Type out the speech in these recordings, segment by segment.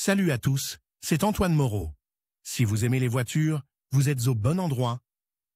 Salut à tous, c'est Antoine Moreau. Si vous aimez les voitures, vous êtes au bon endroit.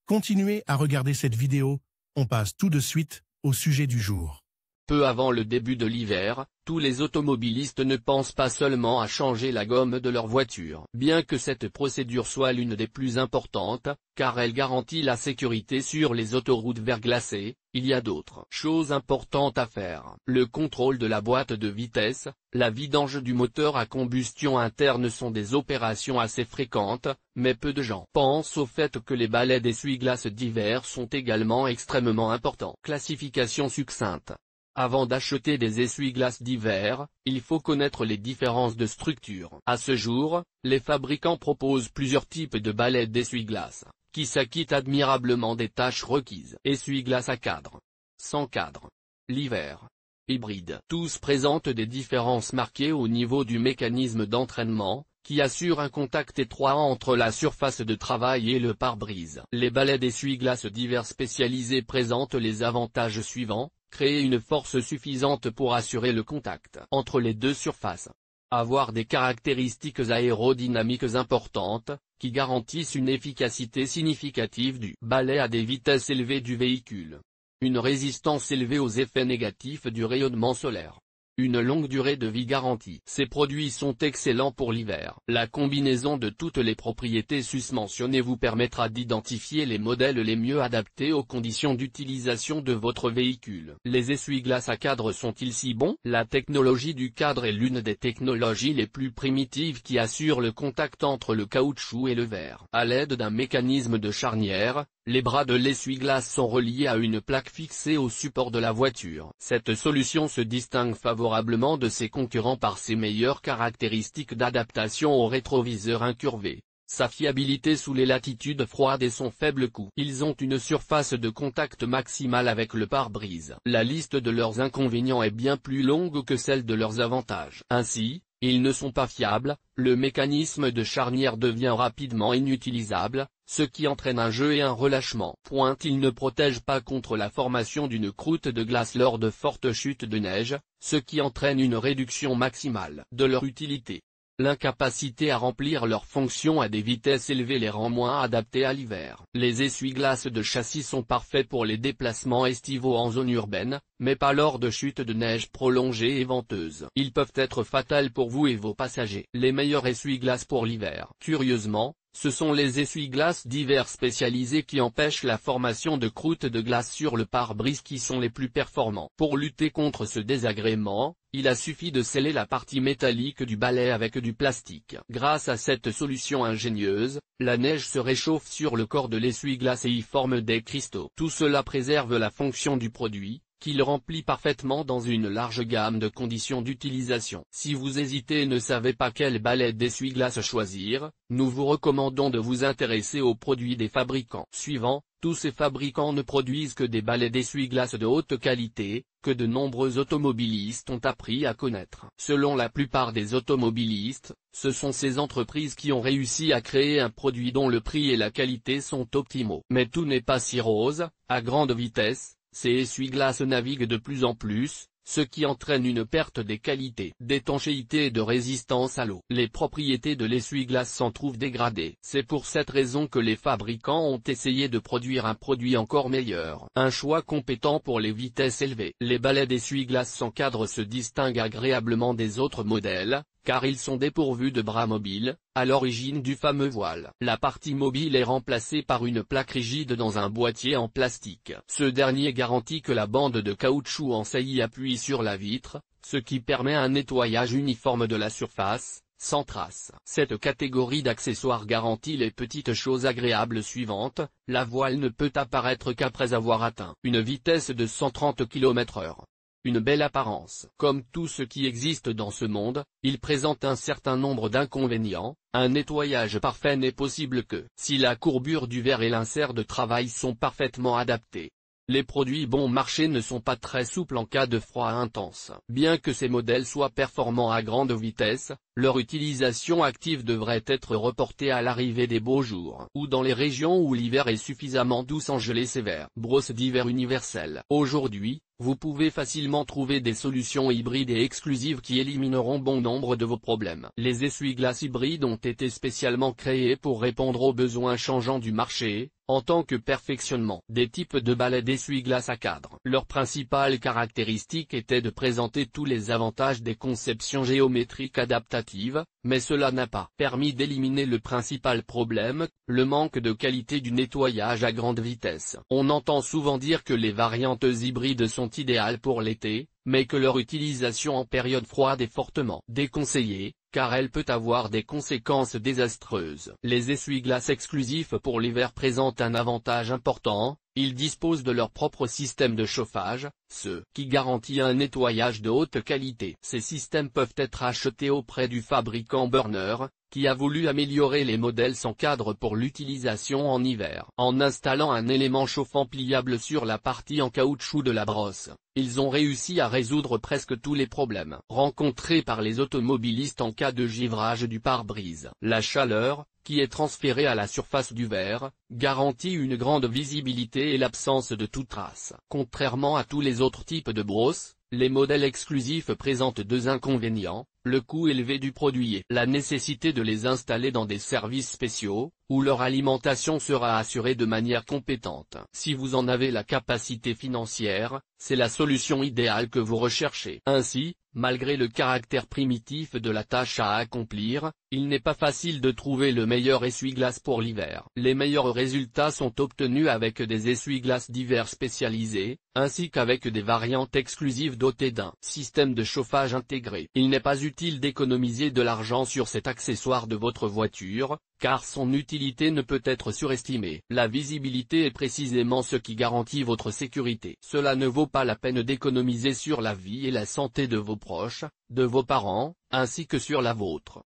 Continuez à regarder cette vidéo, on passe tout de suite au sujet du jour. Peu avant le début de l'hiver, tous les automobilistes ne pensent pas seulement à changer la gomme de leur voiture. Bien que cette procédure soit l'une des plus importantes, car elle garantit la sécurité sur les autoroutes verglacées, il y a d'autres choses importantes à faire. Le contrôle de la boîte de vitesse, la vidange du moteur à combustion interne sont des opérations assez fréquentes, mais peu de gens pensent au fait que les balais d'essuie-glace d'hiver sont également extrêmement importants. Classification succincte. Avant d'acheter des essuie-glaces d'hiver, il faut connaître les différences de structure. À ce jour, les fabricants proposent plusieurs types de balais d'essuie-glace, qui s'acquittent admirablement des tâches requises. Essuie-glace à cadre, sans cadre, l'hiver, hybride. Tous présentent des différences marquées au niveau du mécanisme d'entraînement, qui assure un contact étroit entre la surface de travail et le pare-brise. Les balais d'essuie-glace d'hiver spécialisés présentent les avantages suivants. Créer une force suffisante pour assurer le contact entre les deux surfaces. Avoir des caractéristiques aérodynamiques importantes, qui garantissent une efficacité significative du balai à des vitesses élevées du véhicule. Une résistance élevée aux effets négatifs du rayonnement solaire. Une longue durée de vie garantie. Ces produits sont excellents pour l'hiver. La combinaison de toutes les propriétés susmentionnées vous permettra d'identifier les modèles les mieux adaptés aux conditions d'utilisation de votre véhicule. Les essuie-glaces à cadre sont-ils si bons? La technologie du cadre est l'une des technologies les plus primitives qui assure le contact entre le caoutchouc et le verre. À l'aide d'un mécanisme de charnière, les bras de l'essuie-glace sont reliés à une plaque fixée au support de la voiture. Cette solution se distingue favorablement de ses concurrents par ses meilleures caractéristiques d'adaptation au rétroviseur incurvé, sa fiabilité sous les latitudes froides et son faible coût. Ils ont une surface de contact maximale avec le pare-brise. La liste de leurs inconvénients est bien plus longue que celle de leurs avantages. Ainsi, ils ne sont pas fiables, le mécanisme de charnière devient rapidement inutilisable, ce qui entraîne un jeu et un relâchement. Ils ne protègent pas contre la formation d'une croûte de glace lors de fortes chutes de neige, ce qui entraîne une réduction maximale de leur utilité. L'incapacité à remplir leurs fonctions à des vitesses élevées les rend moins adaptés à l'hiver. Les essuie-glaces de châssis sont parfaits pour les déplacements estivaux en zone urbaine, mais pas lors de chutes de neige prolongées et venteuses. Ils peuvent être fatals pour vous et vos passagers. Les meilleurs essuie-glaces pour l'hiver. Curieusement, ce sont les essuie-glaces d'hiver spécialisés qui empêchent la formation de croûtes de glace sur le pare-brise qui sont les plus performants. Pour lutter contre ce désagrément, il a suffi de sceller la partie métallique du balai avec du plastique. Grâce à cette solution ingénieuse, la neige se réchauffe sur le corps de l'essuie-glace et y forme des cristaux. Tout cela préserve la fonction du produit, qu'il remplit parfaitement dans une large gamme de conditions d'utilisation. Si vous hésitez et ne savez pas quel balai d'essuie-glace choisir, nous vous recommandons de vous intéresser aux produits des fabricants suivants. Tous ces fabricants ne produisent que des balais d'essuie-glace de haute qualité, que de nombreux automobilistes ont appris à connaître. Selon la plupart des automobilistes, ce sont ces entreprises qui ont réussi à créer un produit dont le prix et la qualité sont optimaux. Mais tout n'est pas si rose. À grande vitesse, ces essuie-glaces naviguent de plus en plus, ce qui entraîne une perte des qualités d'étanchéité et de résistance à l'eau. Les propriétés de l'essuie-glace s'en trouvent dégradées. C'est pour cette raison que les fabricants ont essayé de produire un produit encore meilleur. Un choix compétent pour les vitesses élevées. Les balais d'essuie-glace sans cadre se distinguent agréablement des autres modèles, car ils sont dépourvus de bras mobiles, à l'origine du fameux voile. La partie mobile est remplacée par une plaque rigide dans un boîtier en plastique. Ce dernier garantit que la bande de caoutchouc en saillie appuie sur la vitre, ce qui permet un nettoyage uniforme de la surface, sans trace. Cette catégorie d'accessoires garantit les petites choses agréables suivantes. La voile ne peut apparaître qu'après avoir atteint une vitesse de 130 km/h. Une belle apparence. Comme tout ce qui existe dans ce monde, il présente un certain nombre d'inconvénients. Un nettoyage parfait n'est possible que si la courbure du verre et l'insert de travail sont parfaitement adaptés. Les produits bon marché ne sont pas très souples en cas de froid intense. Bien que ces modèles soient performants à grande vitesse, leur utilisation active devrait être reportée à l'arrivée des beaux jours, ou dans les régions où l'hiver est suffisamment doux sans gelée sévère. Brosse d'hiver universelle. Aujourd'hui, vous pouvez facilement trouver des solutions hybrides et exclusives qui élimineront bon nombre de vos problèmes. Les essuie-glaces hybrides ont été spécialement créés pour répondre aux besoins changeants du marché, en tant que perfectionnement des types de balais d'essuie-glaces à cadre. Leur principale caractéristique était de présenter tous les avantages des conceptions géométriques adaptatives, mais cela n'a pas permis d'éliminer le principal problème, le manque de qualité du nettoyage à grande vitesse. On entend souvent dire que les variantes hybrides sont idéales pour l'été, mais que leur utilisation en période froide est fortement déconseillée, car elle peut avoir des conséquences désastreuses. Les essuie-glaces exclusifs pour l'hiver présentent un avantage important, ils disposent de leur propre système de chauffage, ce qui garantit un nettoyage de haute qualité. Ces systèmes peuvent être achetés auprès du fabricant Burner, qui a voulu améliorer les modèles sans cadre pour l'utilisation en hiver. En installant un élément chauffant pliable sur la partie en caoutchouc de la brosse, ils ont réussi à résoudre presque tous les problèmes rencontrés par les automobilistes en cas de givrage du pare-brise. La chaleur, qui est transférée à la surface du verre, garantit une grande visibilité et l'absence de toute trace. Contrairement à tous les autres types de brosses, les modèles exclusifs présentent deux inconvénients: le coût élevé du produit et la nécessité de les installer dans des services spéciaux, où leur alimentation sera assurée de manière compétente. Si vous en avez la capacité financière, c'est la solution idéale que vous recherchez. Ainsi, malgré le caractère primitif de la tâche à accomplir, il n'est pas facile de trouver le meilleur essuie-glace pour l'hiver. Les meilleurs résultats sont obtenus avec des essuie-glaces d'hiver spécialisés, ainsi qu'avec des variantes exclusives dotées d'un système de chauffage intégré. Il n'est pas utile d'économiser de l'argent sur cet accessoire de votre voiture, car son utilité ne peut être surestimée. La visibilité est précisément ce qui garantit votre sécurité. Cela ne vaut pas la peine d'économiser sur la vie et la santé de vos proches, de vos parents, ainsi que sur la vôtre.